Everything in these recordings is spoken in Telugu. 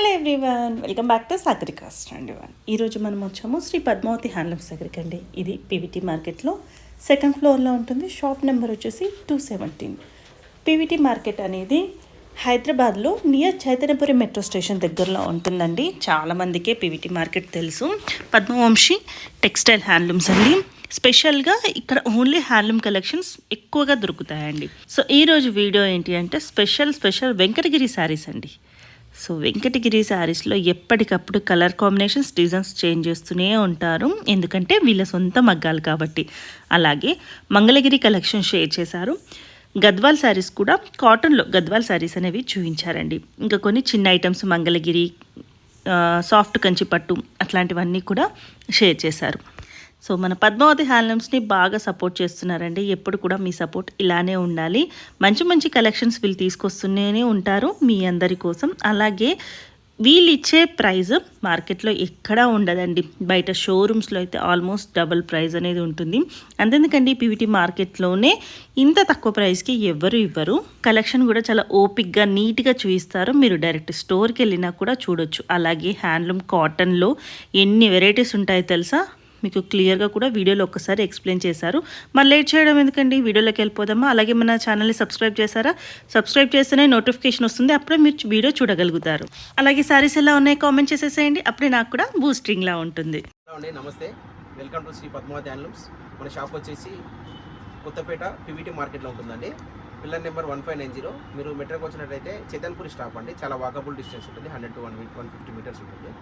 Hello everyone, welcome back to సాగరికాస్ట్ అండి. ఈరోజు మనం వచ్చాము శ్రీ పద్మావతి హ్యాండ్లూమ్స్ దగ్గరికి అండి. ఇది పీవీటీ మార్కెట్లో సెకండ్ ఫ్లోర్లో ఉంటుంది. షాప్ నెంబర్ వచ్చేసి 217. పీవీటీ మార్కెట్ అనేది హైదరాబాద్లో నియర్ చైతన్యపురి మెట్రో స్టేషన్ దగ్గరలో ఉంటుందండి. చాలామందికే పీవీటీ మార్కెట్ తెలుసు. పద్మవంశీ టెక్స్టైల్ హ్యాండ్లూమ్స్ అండి. స్పెషల్గా ఇక్కడ ఓన్లీ హ్యాండ్లూమ్ కలెక్షన్స్ ఎక్కువగా దొరుకుతాయండి. సో ఈరోజు వీడియో ఏంటి అంటే స్పెషల్ వెంకటగిరి శారీస్ అండి. సో వెంకటగిరి శారీస్లో ఎప్పటికప్పుడు కలర్ కాంబినేషన్స్, డిజైన్స్ చేంజ్ చేస్తూనే ఉంటారు, ఎందుకంటే వీళ్ళ సొంత మగ్గాలు కాబట్టి. అలాగే మంగళగిరి కలెక్షన్ షేర్ చేశారు. గద్వాల్ శారీస్ కూడా కాటన్లో గద్వాల్ శారీస్ అనేవి చూపించారండి. ఇంకా కొన్ని చిన్న ఐటమ్స్ మంగళగిరి, సాఫ్ట్ కంచి పట్టు అట్లాంటివన్నీ కూడా షేర్ చేశారు. సో మన పద్మావతి హ్యాండ్లూమ్స్ని బాగా సపోర్ట్ చేస్తున్నారండి. ఎప్పుడు కూడా మీ సపోర్ట్ ఇలానే ఉండాలి. మంచి మంచి కలెక్షన్స్ వీళ్ళు తీసుకొస్తూనే ఉంటారు మీ అందరి కోసం. అలాగే వీళ్ళు ఇచ్చే ప్రైస్ మార్కెట్లో ఎక్కడా ఉండదండి. బయట షోరూమ్స్లో అయితే ఆల్మోస్ట్ డబుల్ ప్రైస్ అనేది ఉంటుంది. అంతెందుకండి పీవీటీ మార్కెట్లోనే ఇంత తక్కువ ప్రైస్కి ఎవరు ఇవ్వరు. కలెక్షన్ కూడా చాలా ఓపిక్గా నీట్గా చూపిస్తారు. మీరు డైరెక్ట్ స్టోర్కి వెళ్ళినా కూడా చూడొచ్చు. అలాగే హ్యాండ్లూమ్ కాటన్లో ఎన్ని వెరైటీస్ ఉంటాయో తెలుసా, మీకు క్లియర్గా కూడా వీడియోలో ఒక్కసారి ఎక్స్ప్లెయిన్ చేశారు. మరి లేట్ చేయడం ఎందుకండి, వీడియోలోకి వెళ్ళిపోదామా. అలాగే మన ఛానల్ని సబ్స్క్రైబ్ చేశారా? సబ్స్క్రైబ్ చేస్తేనే నోటిఫికేషన్ వస్తుంది, అప్పుడే మీరు వీడియో చూడగలుగుతారు. అలాగే సారీస్ ఎలా ఉన్నాయి కామెంట్ చేసేసేయండి, అప్పుడే నాకు కూడా బూస్టింగ్లా ఉంటుంది. నమస్తే, welcome to Shri Padmavathi handlooms. మన షాప్ వచ్చేసి కొత్తపేట పీవీటీ మార్కెట్లో ఉంటుందండి. Pillar number 1590. మీరు మెట్రోకి వచ్చినట్లయితే చైతన్యపురి స్టాప్ అండి. చాలా వాకబుల్ డిస్టెన్స్ ఉంటుంది, 100 to 150 మీటర్స్ ఉంటుంది.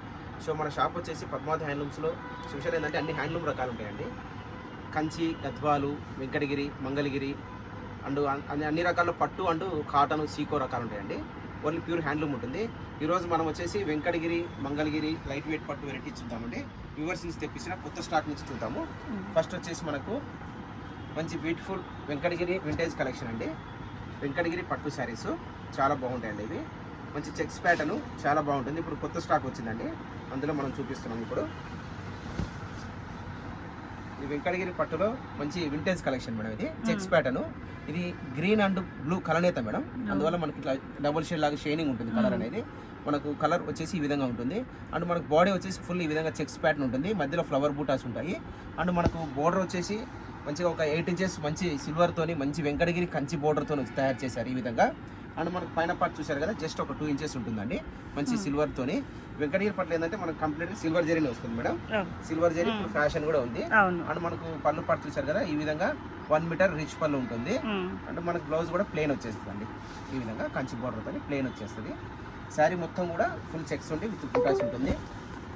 సో మన షాప్ వచ్చేసి పద్మావతి హ్యాండ్లూమ్స్లో స్పెషల్ ఏంటంటే అన్ని హ్యాండ్లూమ్ రకాలు ఉంటాయండి. కంచి, గద్వాలు, వెంకటగిరి, మంగళగిరి అండ్ అన్ని రకాల పట్టు అండ్ కాటన్, సీకో రకాలు ఉంటాయండి. ఓన్లీ ప్యూర్ హ్యాండ్లూమ్ ఉంటుంది. ఈరోజు మనం వచ్చేసి వెంకటగిరి, మంగళగిరి లైట్ వెయిట్ పట్టు వెరైటీ చూద్దామండి. వ్యూవర్స్ నుంచి తెప్పించిన కొత్త స్టాక్ నుంచి చూద్దాము. ఫస్ట్ వచ్చేసి మనకు మంచి బ్యూటిఫుల్ వెంకటగిరి వింటేజ్ కలెక్షన్ అండి. వెంకటగిరి పట్టు శారీస్ చాలా బాగుంటాయండి. ఇవి మంచి చెక్స్ ప్యాటర్న్ చాలా బాగుంటుంది. ఇప్పుడు కొత్త స్టాక్ వచ్చిందండి, అందులో మనం చూపిస్తున్నాం. ఇప్పుడు ఈ వెంకటగిరి పట్టులో మంచి వింటేజ్ కలెక్షన్ మేడం. ఇది చెక్స్ ప్యాటర్న్. ఇది గ్రీన్ అండ్ బ్లూ కలనేత మేడం. అందువల్ల మనకి ఇట్లా డబుల్ షేడ్ లాగా షైనింగ్ ఉంటుంది. కలర్ అనేది మనకు కలర్ వచ్చేసి ఈ విధంగా ఉంటుంది. అండ్ మనకు బాడీ వచ్చేసి ఫుల్ ఈ విధంగా చెక్స్ ప్యాటర్న్ ఉంటుంది. మధ్యలో ఫ్లవర్ బూటాస్ ఉంటాయి. అండ్ మనకు బోర్డర్ వచ్చేసి మంచిగా ఒక 8 inches మంచి సిల్వర్తోని మంచి వెంకటగిరి కంచి బోర్డర్తో తయారు చేశారు ఈ విధంగా. అండ్ మనకు పైన పార్ట్ చూసారు కదా, జస్ట్ ఒక 2 inches ఉంటుందండి మంచి సిల్వర్తోని. వెంకటగిరి పట్ల ఏంటంటే మనకు కంప్లీట్ సిల్వర్ జరీనే వస్తుంది మేడం. సిల్వర్ జరీ ఇప్పుడు ఫ్యాషన్ కూడా ఉంది. అండ్ మనకు పళ్ళు పార్ట్ చూసారు కదా, ఈ విధంగా 1 మీటర్ రిచ్ పళ్ళు ఉంటుంది. అంటే మనకు బ్లౌజ్ కూడా ప్లెయిన్ వచ్చేస్తుంది. ఈ విధంగా కంచి బోర్డర్తో ప్లెయిన్ వచ్చేస్తుంది. శారీ మొత్తం కూడా ఫుల్ చెక్స్ ఉండి విత్ బూటాస్ ఉంటుంది.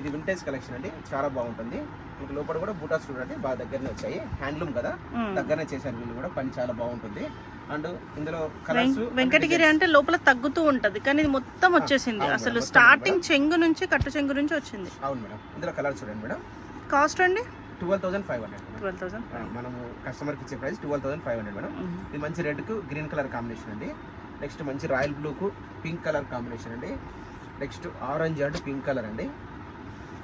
ఇది వింటేజ్ కలెక్షన్ అండి, చాలా బాగుంటుంది. మీకు లోపల కూడా బూటాస్ చూడండి బాగా దగ్గరనే వచ్చాయి. హ్యాండ్లూమ్ కదా, దగ్గరనే చేశారు వీళ్ళు కూడా. పని చాలా బాగుంటుంది. అండ్ ఇందులో కలర్స్ వెంకటగిరి అంటే లోపల తగ్గుతూ ఉంటది, కానీ ఇది మొత్తం వచ్చేసింది. అసలు స్టార్టింగ్ చెంగు నుంచి, కట్టు చెంగు నుంచి వచ్చింది. అవును మేడం. ఇందులో కలర్ చూడండి మేడం. కాస్ట్ అండి 12,500. 12,000 మనము కస్టమర్కి ఇచ్చే ప్రైస్ 12,500 మేడం. ఇది మంచి రెడ్ కు గ్రీన్ కలర్ కాంబినేషన్ అండి. నెక్స్ట్ మంచి రాయల్ బ్లూ కు పింక్ కలర్ కాంబినేషన్ అండి. Next orange and pink colour అండి.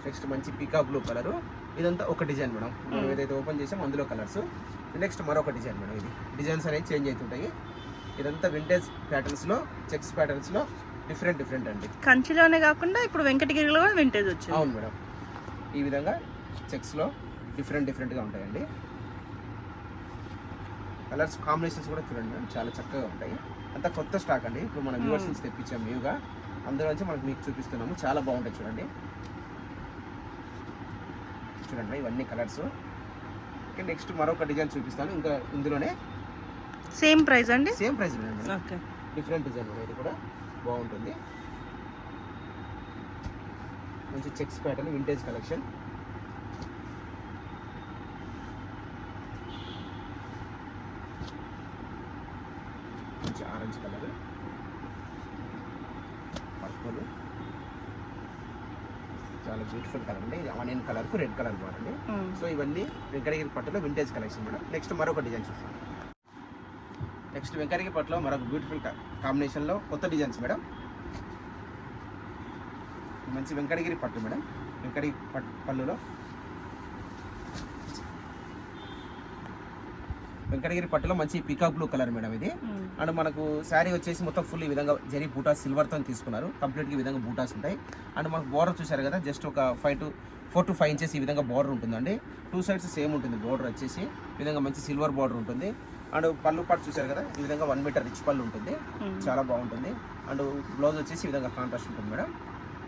నెక్స్ట్ మంచి పీకా బ్లూ కలరు. ఇదంతా ఒక డిజైన్ మేడం. మనం ఏదైతే ఓపెన్ చేసామో అందులో కలర్స్. నెక్స్ట్ మరొక డిజైన్ మేడం. ఇది డిజైన్స్ అనేవి చేంజ్ అవుతుంటాయి. ఇదంతా వింటేజ్ ప్యాటర్న్స్లో, చెక్స్ ప్యాటర్న్స్లో డిఫరెంట్ అండి. కంచిలోనే కాకుండా ఇప్పుడు వెంకటగిరిలో కూడా వింటేజ్ వచ్చింది. అవును మేడం. ఈ విధంగా చెక్స్లో డిఫరెంట్గా ఉంటాయండి. కలర్స్ కాంబినేషన్స్ కూడా చూడండి మేడం, చాలా చక్కగా ఉంటాయి. అంతా కొత్త స్టాక్ అండి. ఇప్పుడు మనం వ్యూవర్స్ నుంచి తెప్పించాము న్యూగా, అందులో నుంచి మనకు మీకు చూపిస్తున్నాము. చాలా బాగుంటాయి చూడండి. చూడండి ఇవన్నీ కలర్స్. ఓకే, నెక్స్ట్ మరొక డిజైన్ చూపిస్తాను. ఇంకా ఇందులోనే సేమ్ ప్రైస్ అండి. Same price different design. ఇది కూడా బాగుంటుంది. మంచి చెక్స్ ప్యాటర్న్ వింటేజ్ కలెక్షన్. మంచి ఆరెంజ్ కలర్, పర్పుల్, చాలా బ్యూటిఫుల్ కలర్ అండి. ఇది ఆనియన్ కలర్ కు రెడ్ కలర్ బాగుంది. సో ఇవన్నీ వెంకటగిరి పట్టులో వింటేజ్ కలెక్షన్ మేడం. నెక్స్ట్ మరొక డిజైన్ చూస్తాం. నెక్స్ట్ వెంకటగిరి పట్టులో మరొక బ్యూటిఫుల్ కాంబినేషన్లో కొత్త డిజైన్స్ మేడం. మంచి వెంకటగిరి పట్టు మేడం. వెంకటగిరి పళ్ళులో వెంకటగిరి పట్టులో మంచి పికాక్ బ్లూ కలర్ మేడం ఇది. అండ్ మనకు శారీ వచ్చేసి మొత్తం ఫుల్ ఈ విధంగా జరీ బూటాస్ సిల్వర్తో తీసుకున్నారు. కంప్లీట్గా ఈ విధంగా బూటాస్ ఉంటాయి. అండ్ మనకు బోర్డర్ చూసారు కదా, జస్ట్ ఒక 4 to 5 ఇంచెస్ ఈ విధంగా బోర్డర్ ఉంటుందండి. 2 సైడ్స్ సేమ్ ఉంటుంది. బోర్డర్ వచ్చేసి ఈ విధంగా మంచి సిల్వర్ బోర్డర్ ఉంటుంది. అండ్ పళ్ళు పాటు చూసారు కదా, ఈ విధంగా 1 మీటర్ రిచ్ పళ్ళు ఉంటుంది. చాలా బాగుంటుంది. అండ్ బ్లౌజ్ వచ్చేసి ఈ విధంగా కాంట్రాస్ట్ ఉంటుంది మేడం.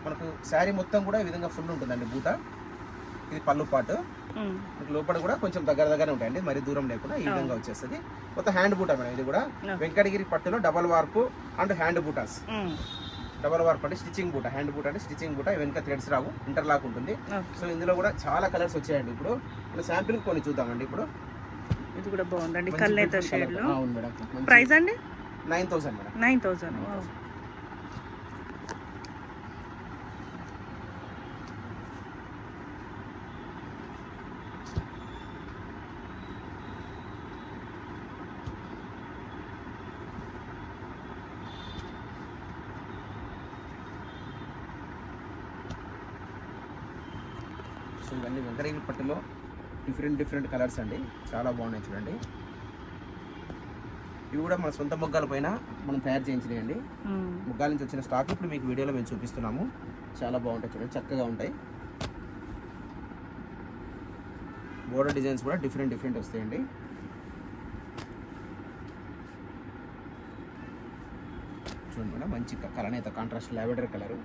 మనకు శారీ మొత్తం కూడా ఈ విధంగా ఫుల్ ఉంటుందండి బూట. ఇది పళ్ళు పాటు. మీకు లోపల కూడా కొంచెం దగ్గరగానే ఉంటాయండి, మరి దూరం లేకుండా ఈ విధంగా వచ్చేస్తుంది. మొత్తం హ్యాండ్ బూట మేడం ఇది కూడా. వెంకటగిరి పట్టులో డబల్ వార్పు and hand buttas. Double warp అంటే స్టిచ్చింగ్ బూట, హ్యాండ్ బూట అంటే స్టిచ్చింగ్ బూట. వెనక థ్రెడ్స్ రావు, ఇంటర్లాక్ ఉంటుంది. సో ఇందులో కూడా చాలా కలర్స్ వచ్చాయండి. ఇప్పుడు మనం శాంపిల్ కొన్ని చూద్దామండి. ఇప్పుడు ఇది కూడా బాగుందండి, కల్నేత షేడ్ లో. అవును మేడం. ప్రైస్ అండి 9,000 మేడం. 9,000. సో ఇవన్నీ వెంకటగిరి పట్టులో డిఫరెంట్ కలర్స్ అండి, చాలా బాగున్నాయి చూడండి. ఇవి కూడా మన సొంత మొగ్గాల పైన మనం తయారు చేయించినాయండి. మొగ్గాల నుంచి వచ్చిన స్టాక్ ఇప్పుడు మీకు వీడియోలో మేము చూపిస్తున్నాము. చాలా బాగుంటాయి చూడండి, చక్కగా ఉంటాయి. బోర్డర్ డిజైన్స్ కూడా డిఫరెంట్ వస్తాయండి. చూడండి మేడం, మంచి కలనేత కాంట్రాస్ట్ లావెండర్ కలరు,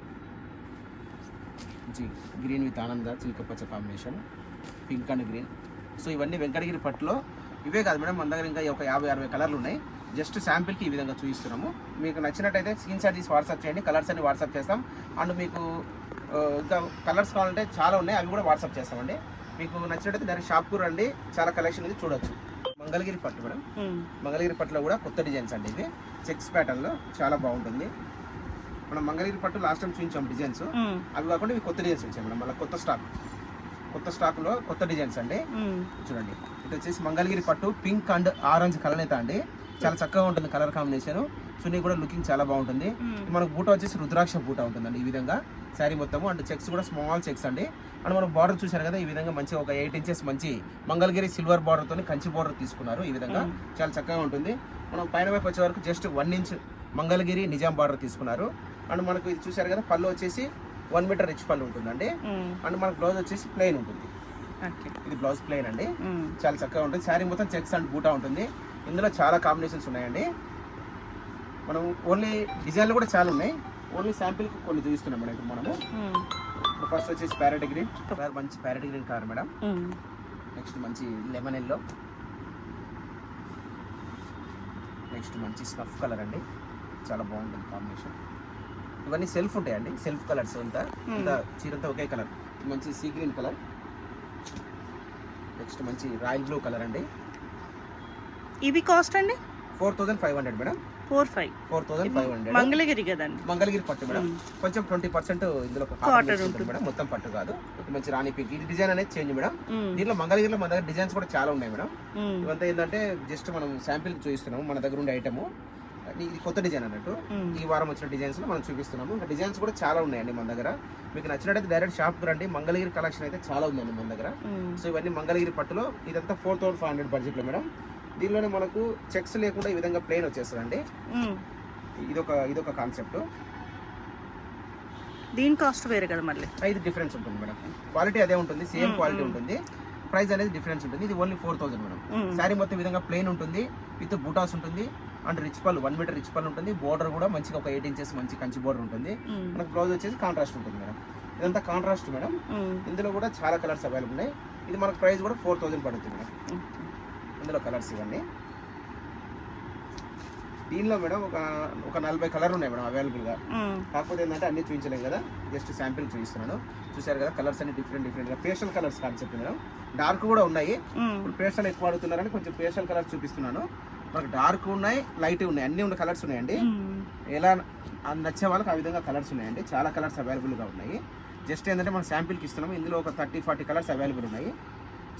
మంచి గ్రీన్ విత్ ఆనంద చిలక పచ్చ combination, pink and green. So ఇవన్నీ వెంకటగిరి పట్టులో ఇవే కాదు మేడం, మన దగ్గర ఇంకా ఒక 50-60 కలర్లు ఉన్నాయి. జస్ట్ శాంపిల్కి ఈ విధంగా చూపిస్తున్నాము. మీకు నచ్చినట్టయితే స్క్రీన్ షాట్ తీసి వాట్సాప్ చేయండి, కలర్స్ అన్ని వాట్సాప్ చేస్తాం. అండ్ మీకు ఇంకా కలర్స్ కావాలంటే చాలా ఉన్నాయి, అవి కూడా వాట్సాప్ చేస్తామండి. మీకు నచ్చినట్టయితే డైరెక్ట్ షాప్కు రండి, చాలా కలెక్షన్ ఇది చూడొచ్చు. మంగళగిరి పట్టు మేడం. మంగళగిరి పట్టులో కూడా కొత్త డిజైన్స్ అండి. ఇది చెక్స్ ప్యాటర్న్లో చాలా బాగుంటుంది. మనం మంగళగిరి పట్టు లాస్ట్ టైం చూపించాం డిజైన్స్, అవి కాకుండా ఇవి కొత్త డిజైన్స్ వచ్చాయి మేడం. మళ్ళీ కొత్త స్టాక్లో కొత్త డిజైన్స్ అండి. చూడండి, ఇది వచ్చేసి మంగళగిరి పట్టు పింక్ అండ్ ఆరెంజ్ కలనేత అండి. చాలా చక్కగా ఉంటుంది కలర్ కాంబినేషన్. చున్నీ కూడా లుకింగ్ చాలా బాగుంటుంది. మనకు బూట వచ్చేసి రుద్రాక్ష బూట ఉంటుందండి ఈ విధంగా శారీ మొత్తము. అండ్ చెక్స్ కూడా స్మాల్ చెక్స్ అండి. అండ్ మనం బార్డర్ చూసారు కదా, ఈ విధంగా మంచి ఒక 8 ఇంచెస్ మంచి మంగళగిరి సిల్వర్ బార్డర్తో కంచి బార్డర్ తీసుకున్నారు. ఈ విధంగా చాలా చక్కగా ఉంటుంది. మనం పైన వైపు వచ్చే వరకు just 1 inch Mangalagiri Nizam border తీసుకున్నారు. అండ్ మనకు ఇది చూసారు కదా, పళ్ళు వచ్చేసి 1 మీటర్ రిచ్ పళ్ళు ఉంటుందండి. అండ్ మనకు బ్లౌజ్ వచ్చేసి ప్లెయిన్ ఉంటుంది. ఇది బ్లౌజ్ ప్లెయిన్ అండి, చాలా చక్కగా ఉంటుంది. శారీ మొత్తం చెక్స్ అండ్ బూటా ఉంటుంది. ఇందులో చాలా కాంబినేషన్స్ ఉన్నాయండి. మనం ఓన్లీ డిజైన్లు కూడా చాలా ఉన్నాయి, ఓన్లీ శాంపిల్కి కొన్ని చూపిస్తున్నాం మేడం. ఇప్పుడు మనము ఫస్ట్ వచ్చేసి ప్యారెట్ గ్రీన్ కలర్, మంచి parrot green colour madam. Next మంచి లెమన్ ఎల్లో, నెక్స్ట్ మంచి స్నఫ్ కలర్ అండి, చాలా బాగుంటుంది కాంబినేషన్. ఇవన్నీ సెల్ఫ్ ఉంటాయండి, సెల్ఫ్ కలర్స్. అంతా చీరంతా ఒకే కలర్. మంచి సీ గ్రీన్ కలర్, నెక్స్ట్ మంచి రాయల్ బ్లూ కలర్ అండి. ఇవి కాస్ట్ అండి 4,500 మేడం. 4,500 మంగళగిరి కదండి, మంగళగిరి పట్టు మేడం. కొంచెం 20% ఇందులో కాటన్ ఉంటుంది మేడం, మొత్తం పట్టు కాదు. మంచి రాణి పింక్, ఇది డిజైన్ అనేది చేంజ్ మేడం. దీంట్లో మంగళగిరిలో మన దగ్గర డిజైన్స్ కూడా చాలా ఉన్నాయి మేడం. ఇవంతా ఏంటంటే జస్ట్ మనం శాంపిల్ చూపిస్తున్నాము, మన దగ్గర ఉండే ఐటమ్. ఇది కొత్త డిజైన్ అన్నట్టు, ఈ వారం వచ్చిన డిజైన్స్ మనం చూపిస్తున్నాము. ఇంకా డిజైన్స్ కూడా చాలా ఉన్నాయండి మన దగ్గర. మీకు నచ్చినట్టయితే డైరెక్ట్ షాప్కి రండి. మంగళగిరి కలెక్షన్ అయితే చాలా ఉందండి మన దగ్గర. సో ఇవన్నీ మంగళగిరి పట్టులో. ఇదంతా 4,500 బడ్జెట్లో మేడం. దీనిలోనే మనకు చెక్స్ లేకుండా ఈ విధంగా ప్లెయిన్ వచ్చేస్తుందండి. ఇదొక కాన్సెప్ట్. దీని కాస్ట్ వేరే కదా మళ్ళీ. ఇది డిఫరెన్స్ ఉంటుంది మేడం. క్వాలిటీ అదే ఉంటుంది, సేమ్ క్వాలిటీ ఉంటుంది, ప్రైస్ అనేది డిఫరెన్స్ ఉంటుంది. ఇది ఓన్లీ 4,000 మేడం. శారీ మొత్తం విధంగా ప్లెయిన్ ఉంటుంది, విత్ బూటాస్ ఉంటుంది. అండ్ రిచ్ పళ్ళు 1 మీటర్ రిచ్ పళ్ళు ఉంటుంది. బోర్డర్ కూడా మంచిగా ఒక 8 ఇంచెస్ మంచి కంచి బోర్డర్ ఉంటుంది. మనకు బ్లౌజ్ వచ్చేసి కాంట్రాస్ట్ ఉంటుంది మేడం. ఇదంతా కాంట్రాస్ట్ మేడం. ఇందులో కూడా చాలా కలర్స్ అవైలబుల్ ఉన్నాయి. ఇది మనకు ప్రైస్ కూడా 4,000 పడుతుంది మేడం. ఇందులో కలర్స్ ఇవన్నీ. దీనిలో మేడం ఒక 40 కలర్ ఉన్నాయి మేడం అవైలబుల్గా. కాకపోతే ఏంటంటే అన్ని చూపించలేం కదా, జస్ట్ శాంపిల్ చూపిస్తున్నాను. చూసారు కదా, కలర్స్ అన్ని డిఫరెంట్గా pastel colours concept madam. Dark కూడా ఉన్నాయి. ఇప్పుడు పేస్టల్ ఎక్కువ అడుగుతున్నారని కొంచెం పేస్టల్ కలర్స్ చూపిస్తున్నాను. మనకు డార్క్ ఉన్నాయి, లైట్ ఉన్నాయి, అన్ని ఉన్న కలర్స్ ఉన్నాయండి. ఎలా నచ్చే వాళ్ళకి ఆ విధంగా కలర్స్ ఉన్నాయండి. చాలా కలర్స్ అవైలబుల్గా ఉన్నాయి. జస్ట్ ఏంటంటే మనం శాంపిల్కి ఇస్తున్నాము. ఇందులో ఒక 30-40 కలర్స్ అవైలబుల్ ఉన్నాయి.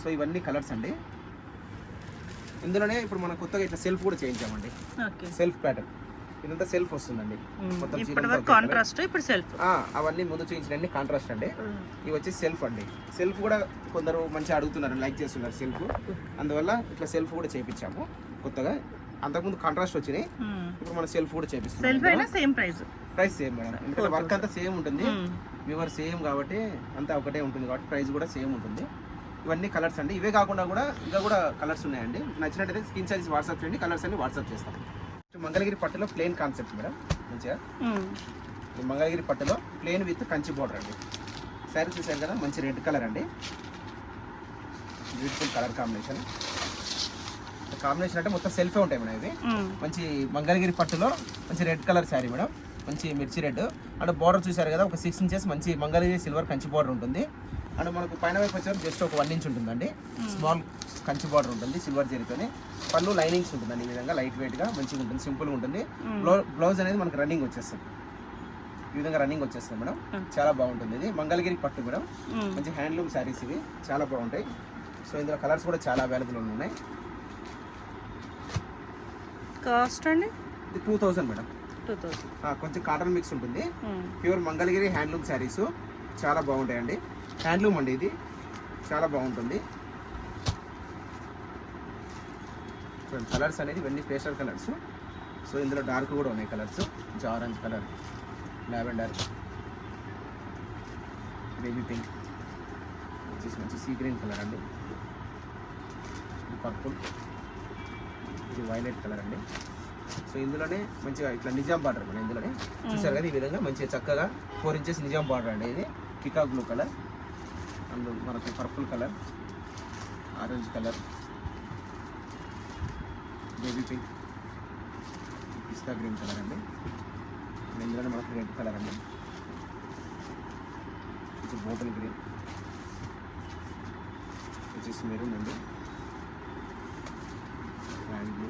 సో ఇవన్నీ కలర్స్ అండి. ఇందులోనే ఇప్పుడు మనం కొత్తగా ఇట్లా సెల్ఫ్ కూడా చేయించామండి. సెల్ఫ్ ప్యాటర్న్ ఇదంతా సెల్ఫ్ వస్తుందండి మొత్తం ఇప్పటి వరకు కాంట్రాస్ట్, ఇప్పుడు సెల్ఫ్. అవన్నీ ముందు చూపించినన్ని కాంట్రాస్ట్ అండి. ఇవి వచ్చి సెల్ఫ్ అండి. సెల్ఫ్ కూడా కొందరు మంచిగా అడుగుతున్నారు, లైక్ చేస్తున్నారు సెల్ఫ్. అందువల్ల ఇట్లా సెల్ఫ్ కూడా చేయించాము కొత్తగా. అంతకుముందు కాంట్రాస్ట్ వచ్చినాయి, ఇప్పుడు మనం సెల్ఫ్ కూడా చేపిస్తాం. సెల్ఫ్ అయినా సేమ్ ప్రైస్ సేమ్ మేడం, ఎందుకంటే వర్క్ అంతా సేమ్ ఉంటుంది, వ్యూవర్ సేమ్ కాబట్టి అంతా ఒకటే ఉంటుంది కాబట్టి ప్రైస్ కూడా సేమ్ ఉంటుంది. ఇవన్నీ కలర్స్ అండి. ఇవే కాకుండా కూడా ఇంకా కూడా కలర్స్ ఉన్నాయండి. నచ్చినట్టయితే స్క్రీన్ షాట్ వాట్సాప్ చేయండి, కలర్స్ అన్ని వాట్సాప్ చేస్తాం. మంగళగిరి పట్టులో ప్లెయిన్ కాన్సెప్ట్ మేడం, మంచిగా ఈ మంగళగిరి పట్టులో ప్లెయిన్ విత్ కంచి బోర్డర్ అండి. శారీ చూసారు కదా, మంచి రెడ్ కలర్ అండి, బ్యూటిఫుల్ కలర్ కాంబినేషన్. కాంబినేషన్ అంటే మొత్తం సెల్ఫే ఉంటాయి మేడం. ఇది మంచి మంగళగిరి పట్టులో మంచి రెడ్ కలర్ శారీ మేడం, మంచి మిర్చి రెడ్. అండ్ బార్డర్ చూసారు కదా, ఒక 6 ఇంచెస్ మంచి మంగళగిరి సిల్వర్ కంచి బార్డర్ ఉంటుంది. అండ్ మనకు పైన వైపు వచ్చేసి జస్ట్ ఒక 1 ఇంచ్ ఉంటుందండి, స్మాల్ కంచి బార్డర్ ఉంటుంది సిల్వర్ జరీతోనే. పళ్ళు లైనింగ్స్ ఉంటుందండి, ఈ విధంగా లైట్ వెయిట్ గా మంచిగా ఉంటుంది, సింపుల్ గా ఉంటుంది. బ్లౌజ్ అనేది మనకు రన్నింగ్ వచ్చేస్తుంది, ఈ విధంగా రన్నింగ్ వచ్చేస్తుంది మేడం. చాలా బాగుంటుంది. ఇది మంగళగిరి పట్టు మేడం, మంచి హ్యాండ్లూమ్ శారీస్ ఇవి, చాలా బాగుంటాయి. సో ఇందులో కలర్స్ కూడా చాలా అవైలబుల్ ఉన్నాయి. కాస్ట్ అండి ఇది 2000 మేడం. 2000. కొంచెం కాటన్ మిక్స్ ఉంటుంది, ప్యూర్ మంగళగిరి హ్యాండ్లూమ్ శారీస్ చాలా బాగుంటాయండి. హ్యాండ్లూమ్ అండి, ఇది చాలా బాగుంటుంది. చూడండి కలర్స్ అనేది ఇవన్నీ పేస్టల్ కలర్స్. సో ఇందులో డార్క్ కూడా ఉన్నాయి colours, orange colour, lavender, baby pink, వచ్చేసి మంచి సీ గ్రీన్ కలర్ అండి, ఇది పర్పుల్, ఇది వైలెట్ కలర్ అండి. సో ఇందులోనే మంచిగా ఇట్లా నిజాం బార్డర్ మన ఇందులోనే చూసారు కదా, ఈ విధంగా మంచిగా చక్కగా 4 ఇంచెస్ నిజాం బార్డర్ అండి. ఇది పికాక్ బ్లూ కలర్, అండ్ మనకు purple colour, orange colour, baby pink, pista green colour అండి. ఇందులోనే మనకు రెడ్ కలర్ అండి, ఇది బాటిల్ గ్రీన్, వచ్చేసి మెరూన్ అండి, అండ్ బ్లూ.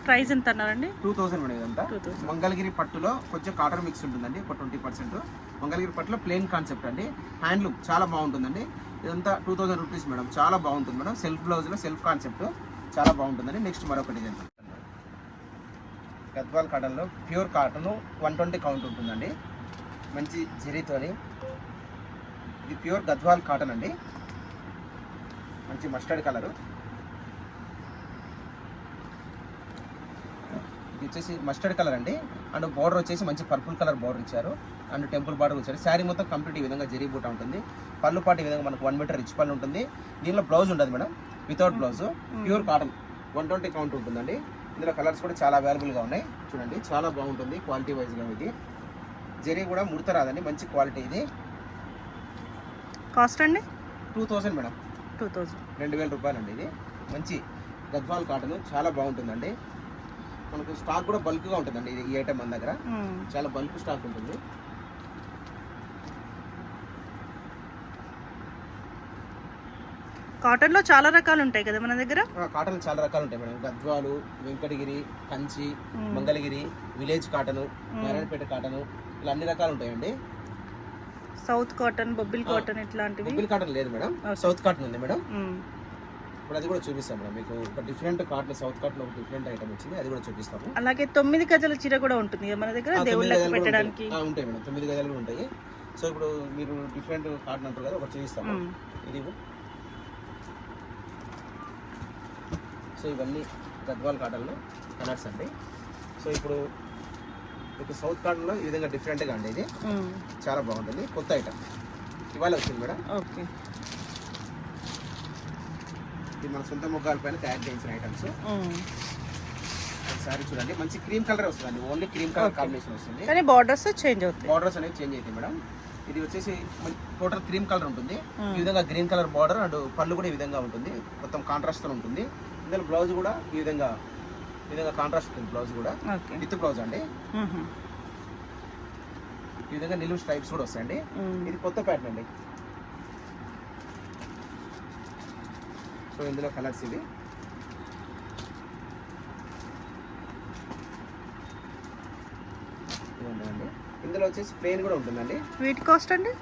ప్రైస్ ఎంత అన్నారండి? 2000 మేడం. ఇదంతా మంగళగిరి పట్టులో కొంచెం కాటన్ మిక్స్ ఉంటుందండి, ఒక 20%. మంగళగిరి పట్టులో ప్లెయిన్ కాన్సెప్ట్ అండి, హ్యాండ్లూమ్ చాలా బాగుంటుందండి. ఇదంతా 2000 రూపీస్ మేడం, చాలా బాగుంటుంది మేడం. సెల్ఫ్ బ్లౌజ్లో సెల్ఫ్ కాన్సెప్ట్ చాలా బాగుంటుందండి. నెక్స్ట్ మరొక డిజైన్ గద్వాల్ కాటన్లో ప్యూర్ కాటన్ 120 కౌంట్ ఉంటుందండి, మంచి జరీతోని. ఇది ప్యూర్ గద్వాల్ కాటన్ అండి, మంచి మస్టర్డ్ కలరు. ఇది వచ్చేసి మస్టర్డ్ కలర్ అండి, అండ్ బార్డర్ వచ్చేసి మంచి పర్పుల్ కలర్ బార్డర్ ఇచ్చారు, అండ్ టెంపుల్ బార్డర్ వచ్చారు. శారీ మొత్తం కంప్లీట్ ఈ విధంగా జరీ బూట ఉంటుంది. పళ్ళు పాటు ఈ విధంగా మనకు 1 మీటర్ రిచ్ పళ్ళు ఉంటుంది. దీనిలో బ్లౌజ్ ఉండదు madam, without blouse, pure cotton 120 count ఉంటుందండి. ఇందులో కలర్స్ కూడా చాలా అవైలబుల్గా ఉన్నాయి. చూడండి చాలా బాగుంటుంది క్వాలిటీ వైజ్గా. ఇది జరీ కూడా ముడత రాదండి, మంచి క్వాలిటీ. ఇది కాస్ట్ అండి 2000 మేడం, 2000 రూపాయలు అండి. ఇది మంచి గద్వాల్ కాటన్ చాలా బాగుంటుందండి. మనకు స్టాక్ కూడా బల్క్గా ఉంటుందండి. ఇది ఈ ఐటమ్ మన దగ్గర చాలా బల్క్ స్టాక్ ఉంటుంది. కాటన్లో చాలా రకాలు ఉంటాయి కదా మన దగ్గర? కాటన్ చాలా రకాలు ఉంటాయి madam. Gadwal, Venkatagiri, Kanchi, Mangalagiri, village cotton, Narayanpet cotton, ఇలా అన్ని రకాలు ఉంటాయండి. సౌత్ కాటన్, బొబ్బిల్ కాటన్ ఇట్లాంటివి. బొబ్బిల్ కాటన్ లేదు మేడం, సౌత్ కాటన్ ఉంది మేడం. ఇప్పుడు అది కూడా చూపిస్తాం మేడం మీకు. ఒక డిఫరెంట్ కాటన్, సౌత్ కాటన్ ఒక డిఫరెంట్ ఐటమ్ వచ్చింది, అది కూడా చూపిస్తాము. అలాగే 9 గజాల చీర కూడా ఉంటుంది మన దగ్గర, దేవుళ్ళకి పెట్టడానికి ఉంటాయి మేడం. 9 గజాలు కూడా ఉంటాయి. సో ఇప్పుడు మీరు డిఫరెంట్ కాటన్ అంటారు కదా, ఒకటి చూపిస్తాము. ఇది సో ఇవన్నీ గద్వాల్ కాటన్లో కలర్స్ అండి. సో ఇప్పుడు మీకు సౌత్ కాటన్లో ఈ విధంగా డిఫరెంట్గా అండి, ఇది చాలా బాగుంటుంది. కొత్త ఐటమ్ ఇవాళ వచ్చింది మేడం. ఓకే, ఇది మన సొంత ముగ్గాల పైన తయారు చేయించిన ఐటమ్స్. ఒకసారి చూడండి, మంచి క్రీమ్ కలర్ వస్తుంది, ఓన్లీ క్రీమ్ కలర్ కాంబినేషన్ వస్తుంది, కానీ బార్డర్స్ చేంజ్ అవుతాయి. బార్డర్స్ అనేవి చేంజ్ అవుతాయి మేడం. ఇది వచ్చేసి టోటల్ క్రీమ్ కలర్ ఉంటుంది, ఈ విధంగా గ్రీన్ కలర్ బార్డర్, అండ్ పళ్ళు కూడా ఈ విధంగా ఉంటుంది, మొత్తం కాంట్రాస్ట్తో ఉంటుంది. ఇందులో బ్లౌజ్ కూడా ఈ విధంగా కాంట్రాస్ట్ ఉంటుంది. బ్లౌజ్ కూడా విత్ బ్లౌజ్ అండి, ఈ విధంగా నిలువు స్ట్రైప్స్ కూడా వస్తాయండి. ఇది కొత్త ప్యాటర్న్ అండి. సో ఇందులో కలర్స్ ఇవి. అండి ఇందులో వచ్చేసి ప్లెయిన్ కూడా ఉంటుందండి. వీటి కాస్ట్ అండి?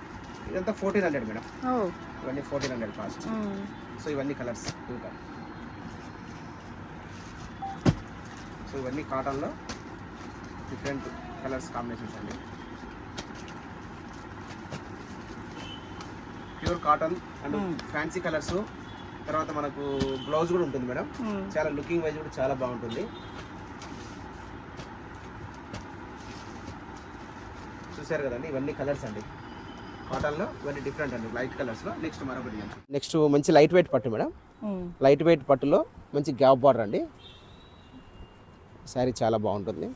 ఇదంతా 1400 మేడం. ఇవన్నీ 1400 కాస్ట్. సో ఇవన్నీ కలర్స్. సో ఇవన్నీ కాటన్లో డిఫరెంట్ కలర్స్ కాంబినేషన్స్ అండి. Pure cotton and fancy colours. తర్వాత మనకు బ్లౌజ్ కూడా ఉంటుంది మేడం. చాలా లుకింగ్ వైజ్ కూడా చాలా బాగుంటుంది. చూసారు కదండి, ఇవన్నీ కలర్స్ అండి కాటన్లో. ఇవన్నీ డిఫరెంట్ అండి లైట్ కలర్స్లో. నెక్స్ట్ మరొకటి నెక్స్ట్ మంచి లైట్ వెయిట్ పట్టు మేడం. లైట్ వెయిట్ పట్టులో మంచి గ్యాప్ బార్డర్ అండి. శారీ చాలా బాగుంటుంది.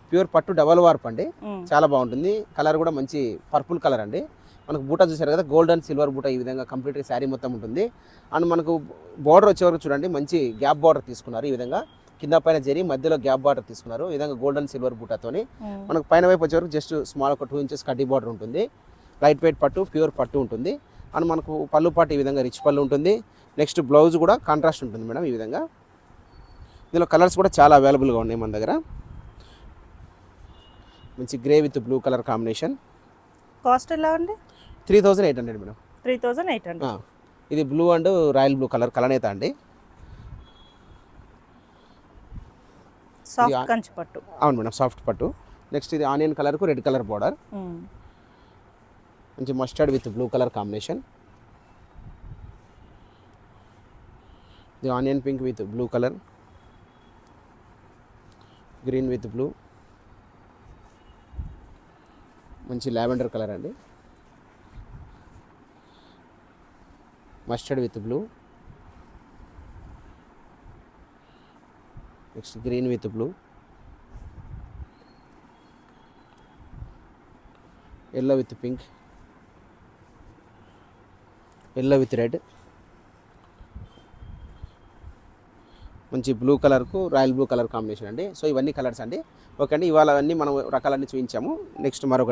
ప్యూర్ పట్టు డబల్ వార్ప్ అండి, చాలా బాగుంటుంది. కలర్ కూడా మంచి పర్పుల్ కలర్ అండి. మనకు బూటా చూసారు కదా, గోల్డ్ అండ్ సిల్వర్ బూటా ఈ విధంగా కంప్లీట్గా శారీ మొత్తం ఉంటుంది. అండ్ మనకు బార్డర్ వచ్చే వరకు చూడండి, మంచి గ్యాప్ బార్డర్ తీసుకున్నారు. ఈ విధంగా కింద పైన జరి మధ్యలో గ్యాప్ బార్డర్ తీసుకున్నారు. ఈ విధంగా గోల్డ్ అండ్ సిల్వర్ బూటాతోని మనకు పైన వైపు వచ్చే వరకు జస్ట్ స్మాల్ ఒక 2 ఇంచెస్ కడ్డీ బార్డర్ ఉంటుంది. లైట్ వెయిట్ పట్టు, ప్యూర్ పట్టు ఉంటుంది. అండ్ మనకు పళ్ళు పాటు ఈ విధంగా రిచ్ పళ్ళు ఉంటుంది. నెక్స్ట్ బ్లౌజ్ కూడా కాంట్రాస్ట్ ఉంటుంది మేడం. ఈ విధంగా ఇందులో కలర్స్ కూడా చాలా అవైలబుల్గా ఉన్నాయి మన దగ్గర. మంచి grey with blue colour combination. Cost ఎలా అండి? 3800 మేడం. 3800. ఇది blue and royal blue colour కలనేత అండి. సాఫ్ట్ కంచి పట్టు. అవును మేడం, సాఫ్ట్ పట్టు. నెక్స్ట్ ఇది ఆనియన్ కలర్కు రెడ్ కలర్ బార్డర్. మంచి mustard with blue colour combination. ఇది onion pink with blue colour, green with blue, మంచి లావెండర్ కలర్ అండి. Mustard with blue, next green with blue, yellow with pink, yellow with red, మంచి బ్లూ కలర్కు రాయల్ బ్లూ కలర్ కాంబినేషన్ అండి. సో ఇవన్నీ కలర్స్ అండి. ఓకే అండి, ఇవాళ అన్నీ మనం రకాలన్నీ చూపించాము. నెక్స్ట్ మరొక